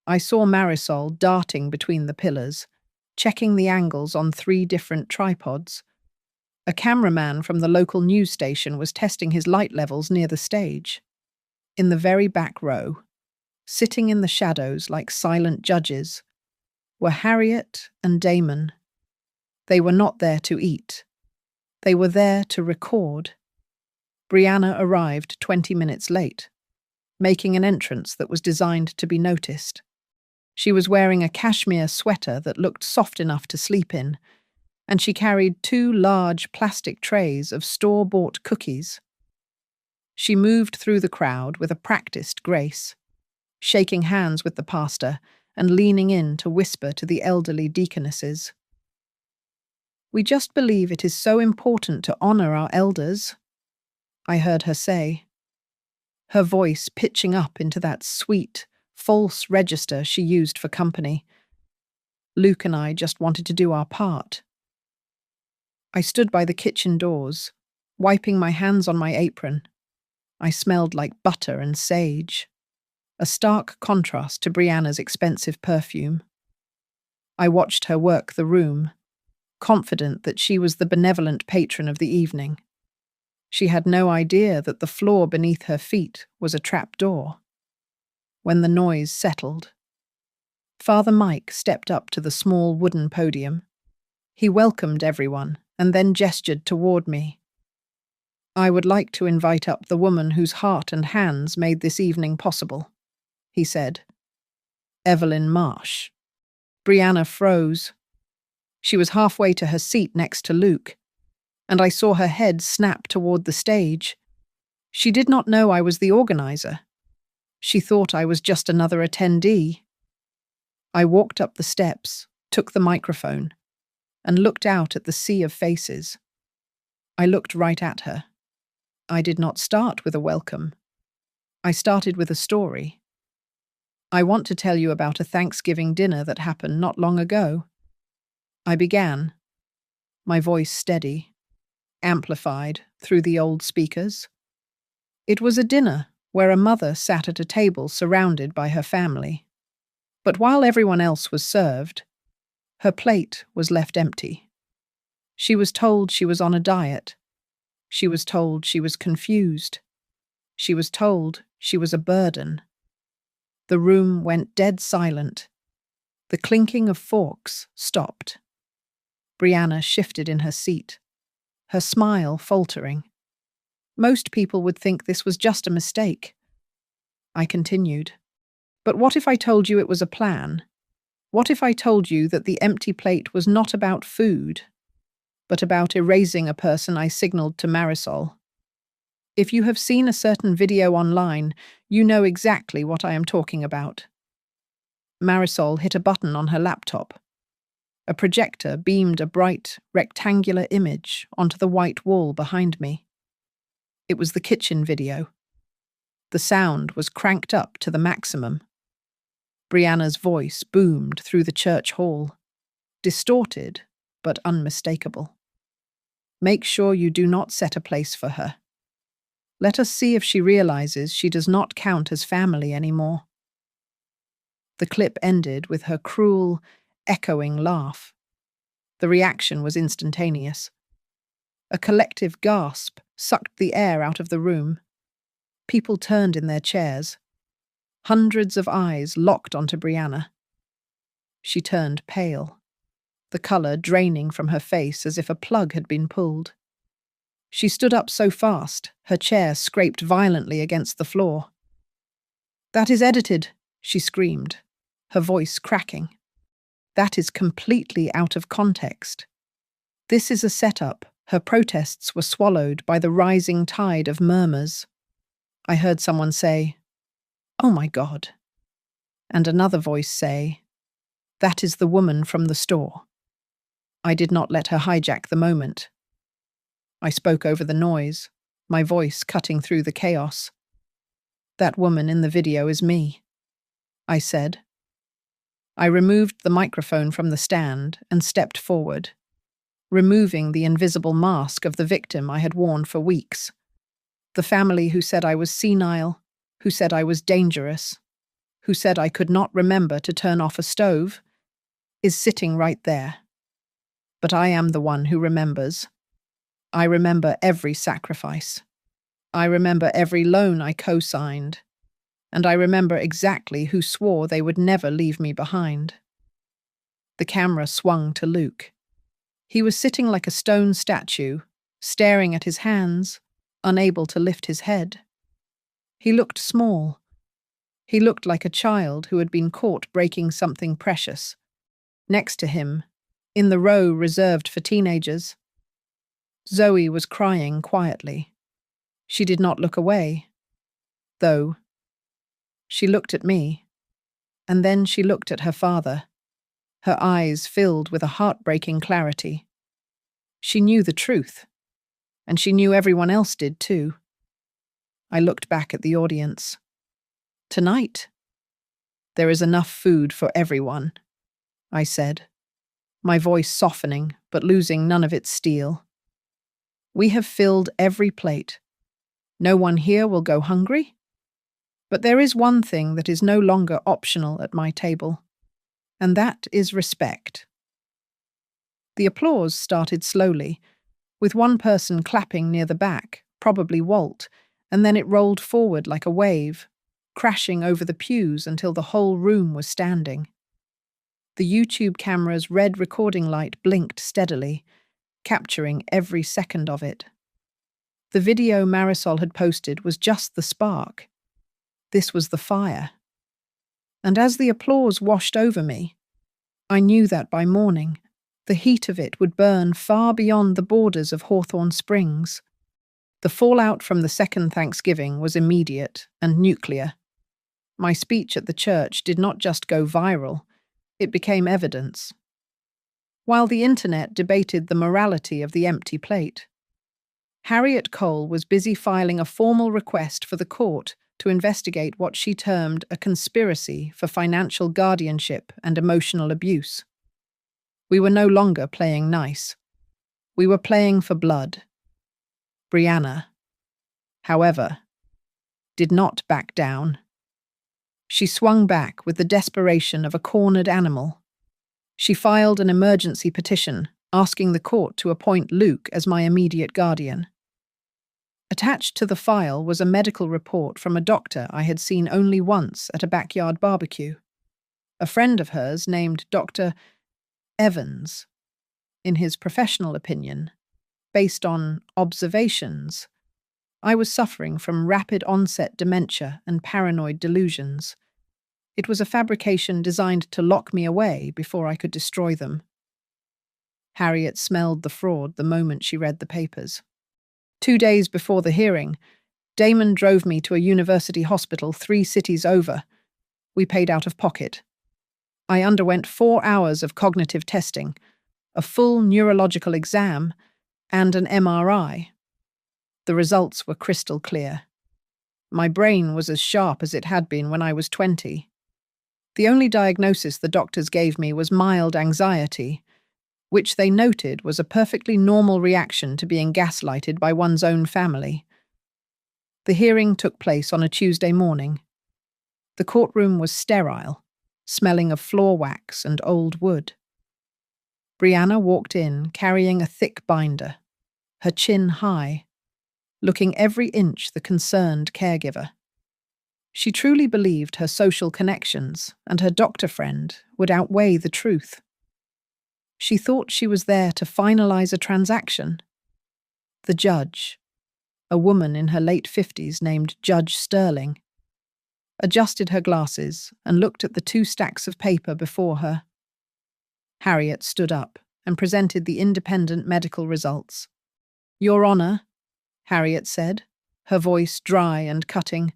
I saw Marisol darting between the pillars, checking the angles on 3 different tripods. A cameraman from the local news station was testing his light levels near the stage. In the very back row, sitting in the shadows like silent judges, were Harriet and Damon. They were not there to eat. They were there to record. Brianna arrived 20 minutes late, making an entrance that was designed to be noticed. She was wearing a cashmere sweater that looked soft enough to sleep in, and she carried 2 large plastic trays of store-bought cookies. She moved through the crowd with a practiced grace, shaking hands with the pastor and leaning in to whisper to the elderly deaconesses. "We just believe it is so important to honor our elders," I heard her say, her voice pitching up into that sweet, false register she used for company. Luke and I just wanted to do our part. I stood by the kitchen doors, wiping my hands on my apron. I smelled like butter and sage, a stark contrast to Brianna's expensive perfume. I watched her work the room, confident that she was the benevolent patron of the evening. She had no idea that the floor beneath her feet was a trapdoor. When the noise settled, Father Mike stepped up to the small wooden podium. He welcomed everyone and then gestured toward me. "I would like to invite up the woman whose heart and hands made this evening possible," he said. "Evelyn Marsh." Brianna froze. She was halfway to her seat next to Luke, and I saw her head snap toward the stage. She did not know I was the organizer. She thought I was just another attendee. I walked up the steps, took the microphone, and looked out at the sea of faces. I looked right at her. I did not start with a welcome. I started with a story. "I want to tell you about a Thanksgiving dinner that happened not long ago." I began, my voice steady, amplified through the old speakers. It was a dinner where a mother sat at a table surrounded by her family. But while everyone else was served, her plate was left empty. She was told she was on a diet. She was told she was confused. She was told she was a burden. The room went dead silent. The clinking of forks stopped. Brianna shifted in her seat, her smile faltering. Most people would think this was just a mistake. I continued. "But what if I told you it was a plan? What if I told you that the empty plate was not about food, but about erasing a person I signaled to Marisol? If you have seen a certain video online, you know exactly what I am talking about." Marisol hit a button on her laptop. A projector beamed a bright, rectangular image onto the white wall behind me. It was the kitchen video. The sound was cranked up to the maximum. Brianna's voice boomed through the church hall, distorted but unmistakable. "Make sure you do not set a place for her. Let us see if she realizes she does not count as family anymore." The clip ended with her cruel, echoing laugh. The reaction was instantaneous. A collective gasp sucked the air out of the room. People turned in their chairs. Hundreds of eyes locked onto Brianna. She turned pale, the color draining from her face as if a plug had been pulled. She stood up so fast, her chair scraped violently against the floor. "That is edited," she screamed, her voice cracking. "That is completely out of context. This is a setup." Her protests were swallowed by the rising tide of murmurs. I heard someone say, "Oh my God," and another voice say, "That is the woman from the store." I did not let her hijack the moment. I spoke over the noise, my voice cutting through the chaos. "That woman in the video is me," I said. I removed the microphone from the stand and stepped forward, removing the invisible mask of the victim I had worn for weeks. The family who said I was senile, who said I was dangerous, who said I could not remember to turn off a stove, is sitting right there. But I am the one who remembers. I remember every sacrifice. I remember every loan I co-signed. And I remember exactly who swore they would never leave me behind. The camera swung to Luke. He was sitting like a stone statue, staring at his hands, unable to lift his head. He looked small. He looked like a child who had been caught breaking something precious. Next to him, in the row reserved for teenagers, Zoe was crying quietly. She did not look away, though. She looked at me, and then she looked at her father, her eyes filled with a heartbreaking clarity. She knew the truth, and she knew everyone else did too. I looked back at the audience. "Tonight, there is enough food for everyone," I said, my voice softening but losing none of its steel. We have filled every plate. No one here will go hungry? But there is one thing that is no longer optional at my table, and that is respect. The applause started slowly, with one person clapping near the back, probably Walt, and then it rolled forward like a wave, crashing over the pews until the whole room was standing. The YouTube camera's red recording light blinked steadily, capturing every second of it. The video Marisol had posted was just the spark. This was the fire. And as the applause washed over me, I knew that by morning, the heat of it would burn far beyond the borders of Hawthorne Springs. The fallout from the second Thanksgiving was immediate and nuclear. My speech at the church did not just go viral, it became evidence. While the internet debated the morality of the empty plate, Harriet Cole was busy filing a formal request for the court to investigate what she termed a conspiracy for financial guardianship and emotional abuse. We were no longer playing nice. We were playing for blood. Brianna, however, did not back down. She swung back with the desperation of a cornered animal. She filed an emergency petition asking the court to appoint Luke as my immediate guardian. Attached to the file was a medical report from a doctor I had seen only once at a backyard barbecue. A friend of hers named Dr. Evans. In his professional opinion, based on observations, I was suffering from rapid onset dementia and paranoid delusions. It was a fabrication designed to lock me away before I could destroy them. Harriet smelled the fraud the moment she read the papers. 2 days before the hearing, Damon drove me to a university hospital 3 cities over. We paid out of pocket. I underwent 4 hours of cognitive testing, a full neurological exam, and an MRI. The results were crystal clear. My brain was as sharp as it had been when I was 20. The only diagnosis the doctors gave me was mild anxiety, which they noted was a perfectly normal reaction to being gaslighted by one's own family. The hearing took place on a Tuesday morning. The courtroom was sterile, smelling of floor wax and old wood. Brianna walked in carrying a thick binder, her chin high, looking every inch the concerned caregiver. She truly believed her social connections and her doctor friend would outweigh the truth. She thought she was there to finalize a transaction. The judge, a woman in her late 50s named Judge Sterling, adjusted her glasses and looked at the 2 stacks of paper before her. Harriet stood up and presented the independent medical results. "Your Honor," Harriet said, her voice dry and cutting,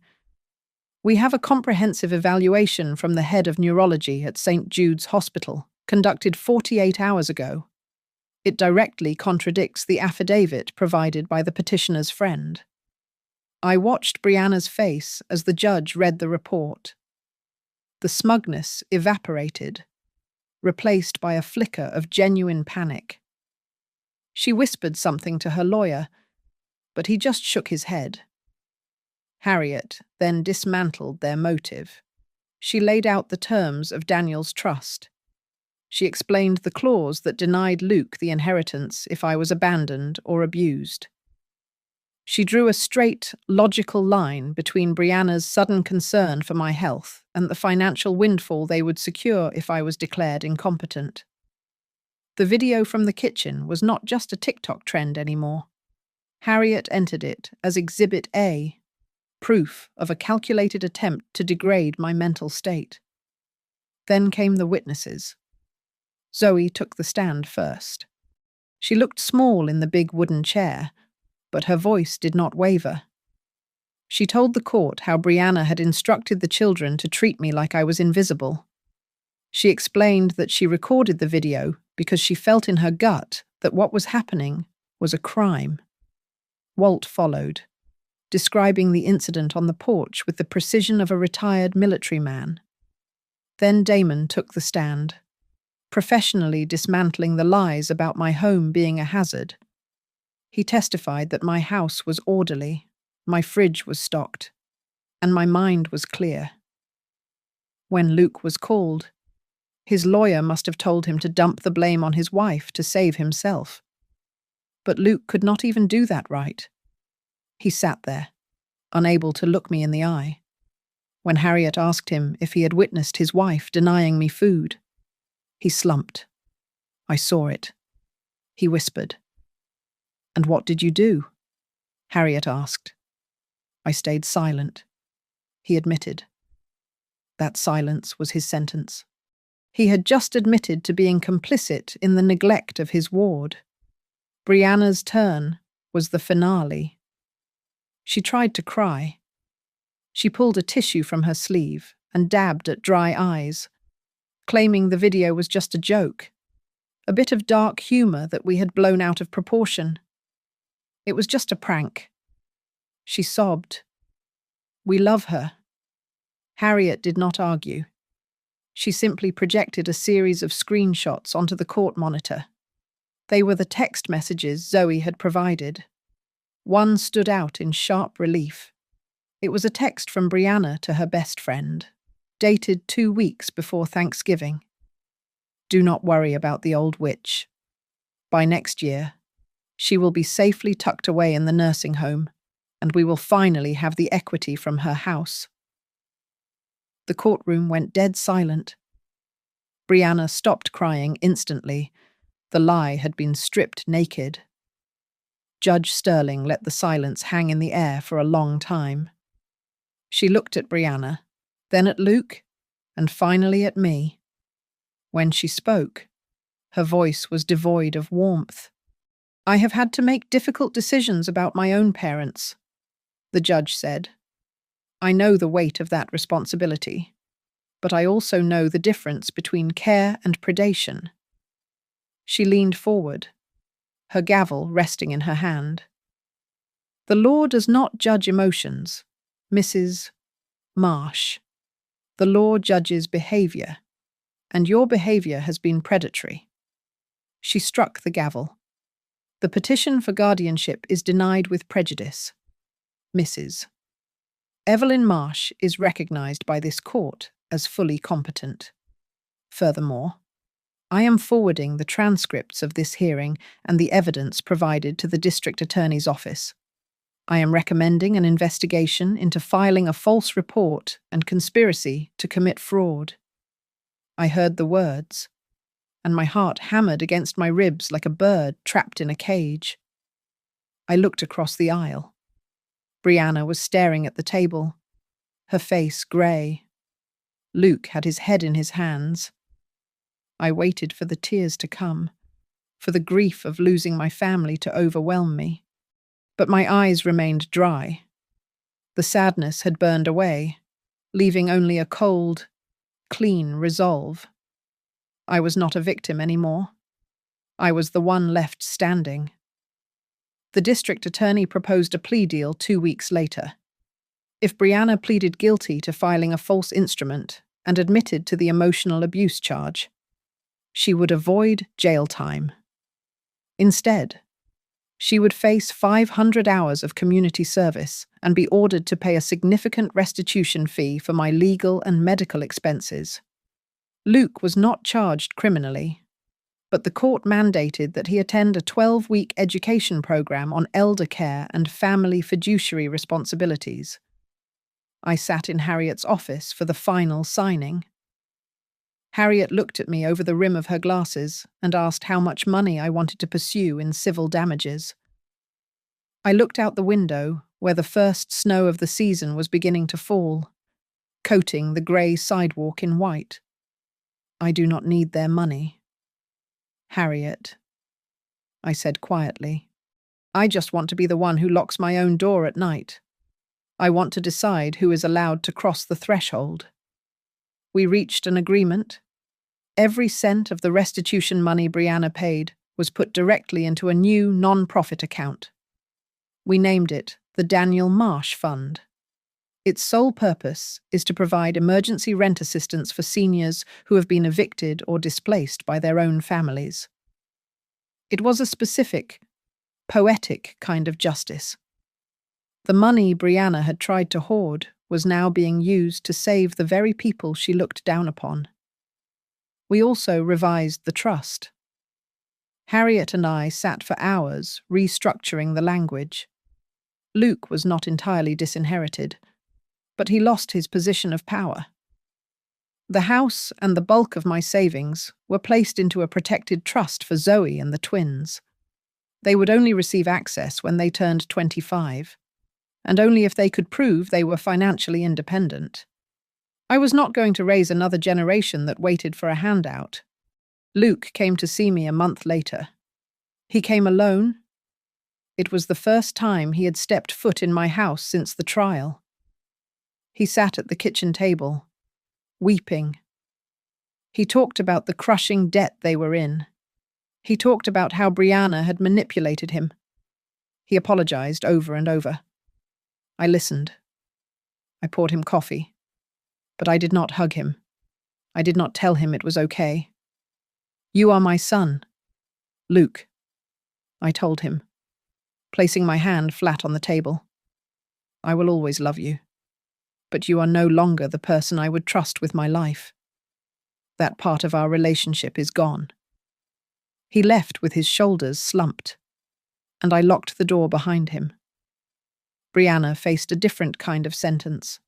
"we have a comprehensive evaluation from the head of neurology at St. Jude's Hospital, conducted 48 hours ago. It directly contradicts the affidavit provided by the petitioner's friend." I watched Brianna's face as the judge read the report. The smugness evaporated, replaced by a flicker of genuine panic. She whispered something to her lawyer, but he just shook his head. Harriet then dismantled their motive. She laid out the terms of Daniel's trust. She explained the clause that denied Luke the inheritance if I was abandoned or abused. She drew a straight, logical line between Brianna's sudden concern for my health and the financial windfall they would secure if I was declared incompetent. The video from the kitchen was not just a TikTok trend anymore. Harriet entered it as Exhibit A, proof of a calculated attempt to degrade my mental state. Then came the witnesses. Zoe took the stand first. She looked small in the big wooden chair, but her voice did not waver. She told the court how Brianna had instructed the children to treat me like I was invisible. She explained that she recorded the video because she felt in her gut that what was happening was a crime. Walt followed, describing the incident on the porch with the precision of a retired military man. Then Damon took the stand, professionally dismantling the lies about my home being a hazard. He testified that my house was orderly, my fridge was stocked, and my mind was clear. When Luke was called, his lawyer must have told him to dump the blame on his wife to save himself. But Luke could not even do that right. He sat there, unable to look me in the eye. When Harriet asked him if he had witnessed his wife denying me food, he slumped. I saw it. He whispered. "And what did you do?" Harriet asked. I stayed silent. He admitted. That silence was his sentence. He had just admitted to being complicit in the neglect of his ward. Brianna's turn was the finale. She tried to cry. She pulled a tissue from her sleeve and dabbed at dry eyes, claiming the video was just a joke, a bit of dark humor that we had blown out of proportion. It was just a prank. She sobbed. We love her. Harriet did not argue. She simply projected a series of screenshots onto the court monitor. They were the text messages Zoe had provided. One stood out in sharp relief. It was a text from Brianna to her best friend, dated 2 weeks before Thanksgiving. Do not worry about the old witch. By next year, she will be safely tucked away in the nursing home, and we will finally have the equity from her house. The courtroom went dead silent. Brianna stopped crying instantly. The lie had been stripped naked. Judge Sterling let the silence hang in the air for a long time. She looked at Brianna, then at Luke, and finally at me. When she spoke, her voice was devoid of warmth. I have had to make difficult decisions about my own parents, the judge said. I know the weight of that responsibility, but I also know the difference between care and predation. She leaned forward, her gavel resting in her hand. The law does not judge emotions, Mrs. Marsh. The law judges behavior, and your behavior has been predatory. She struck the gavel. The petition for guardianship is denied with prejudice. Mrs. Evelyn Marsh is recognized by this court as fully competent. Furthermore, I am forwarding the transcripts of this hearing and the evidence provided to the District Attorney's Office. I am recommending an investigation into filing a false report and conspiracy to commit fraud. I heard the words, and my heart hammered against my ribs like a bird trapped in a cage. I looked across the aisle. Brianna was staring at the table, her face grey. Luke had his head in his hands. I waited for the tears to come, for the grief of losing my family to overwhelm me. But my eyes remained dry. The sadness had burned away, leaving only a cold, clean resolve. I was not a victim anymore. I was the one left standing. The district attorney proposed a plea deal 2 weeks later. If Brianna pleaded guilty to filing a false instrument and admitted to the emotional abuse charge, she would avoid jail time. Instead, she would face 500 hours of community service and be ordered to pay a significant restitution fee for my legal and medical expenses. Luke was not charged criminally, but the court mandated that he attend a 12-week education program on elder care and family fiduciary responsibilities. I sat in Harriet's office for the final signing. Harriet looked at me over the rim of her glasses and asked how much money I wanted to pursue in civil damages. I looked out the window where the first snow of the season was beginning to fall, coating the grey sidewalk in white. I do not need their money. Harriet, I said quietly, I just want to be the one who locks my own door at night. I want to decide who is allowed to cross the threshold. We reached an agreement. Every cent of the restitution money Brianna paid was put directly into a new non-profit account. We named it the Daniel Marsh Fund. Its sole purpose is to provide emergency rent assistance for seniors who have been evicted or displaced by their own families. It was a specific, poetic kind of justice. The money Brianna had tried to hoard was now being used to save the very people she looked down upon. We also revised the trust. Harriet and I sat for hours restructuring the language. Luke was not entirely disinherited, but he lost his position of power. The house and the bulk of my savings were placed into a protected trust for Zoe and the twins. They would only receive access when they turned 25, and only if they could prove they were financially independent. I was not going to raise another generation that waited for a handout. Luke came to see me a month later. He came alone. It was the first time he had stepped foot in my house since the trial. He sat at the kitchen table, weeping. He talked about the crushing debt they were in. He talked about how Brianna had manipulated him. He apologized over and over. I listened. I poured him coffee. But I did not hug him. I did not tell him it was okay. "You are my son, Luke," I told him, placing my hand flat on the table. "I will always love you, but you are no longer the person I would trust with my life. That part of our relationship is gone." He left with his shoulders slumped, and I locked the door behind him. Brianna faced a different kind of sentence.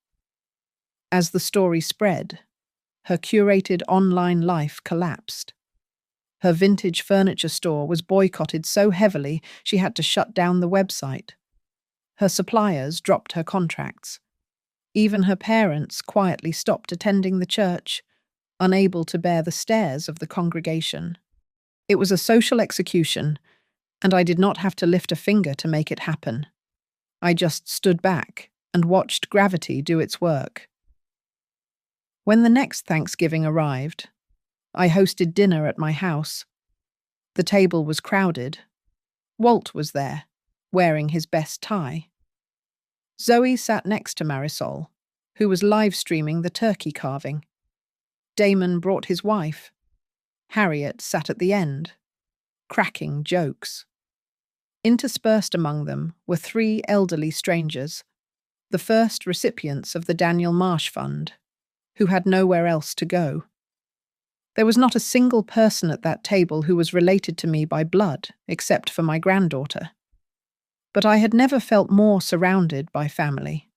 As the story spread, her curated online life collapsed. Her vintage furniture store was boycotted so heavily she had to shut down the website. Her suppliers dropped her contracts. Even her parents quietly stopped attending the church, unable to bear the stares of the congregation. It was a social execution, and I did not have to lift a finger to make it happen. I just stood back and watched gravity do its work. When the next Thanksgiving arrived, I hosted dinner at my house. The table was crowded. Walt was there, wearing his best tie. Zoe sat next to Marisol, who was live streaming the turkey carving. Damon brought his wife. Harriet sat at the end, cracking jokes. Interspersed among them were 3 elderly strangers, the first recipients of the Daniel Marsh Fund, who had nowhere else to go. There was not a single person at that table who was related to me by blood, except for my granddaughter. But I had never felt more surrounded by family.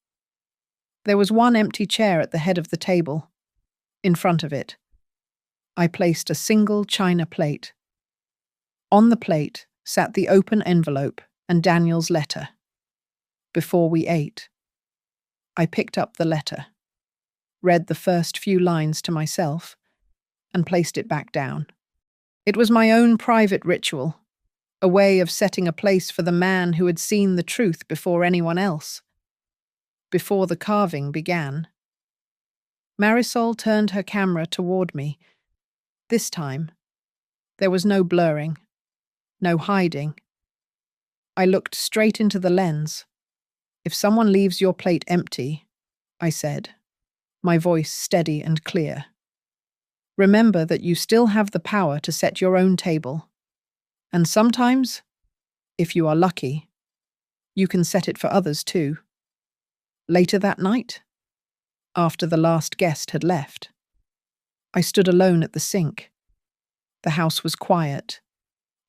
There was one empty chair at the head of the table. In front of it, I placed a single china plate. On the plate sat the open envelope and Daniel's letter. Before we ate, I picked up the letter, read the first few lines to myself, and placed it back down. It was my own private ritual, a way of setting a place for the man who had seen the truth before anyone else. Before the carving began, Marisol turned her camera toward me. This time, there was no blurring, no hiding. I looked straight into the lens. "If someone leaves your plate empty," I said, my voice steady and clear, "remember that you still have the power to set your own table. And sometimes, if you are lucky, you can set it for others too." Later that night, after the last guest had left, I stood alone at the sink. The house was quiet,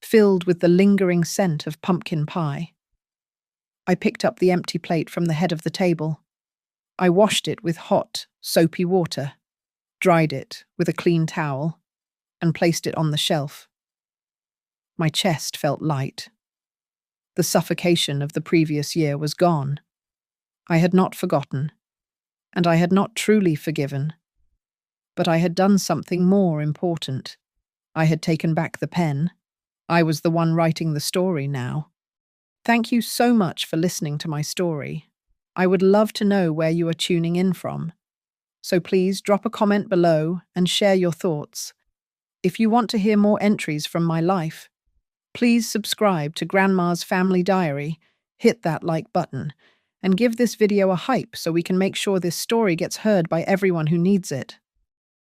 filled with the lingering scent of pumpkin pie. I picked up the empty plate from the head of the table. I washed it with hot, soapy water, dried it with a clean towel, and placed it on the shelf. My chest felt light. The suffocation of the previous year was gone. I had not forgotten, and I had not truly forgiven. But I had done something more important. I had taken back the pen. I was the one writing the story now. Thank you so much for listening to my story. I would love to know where you are tuning in from. So please drop a comment below and share your thoughts. If you want to hear more entries from my life, please subscribe to Grandma's Family Diary, hit that like button, and give this video a hype so we can make sure this story gets heard by everyone who needs it.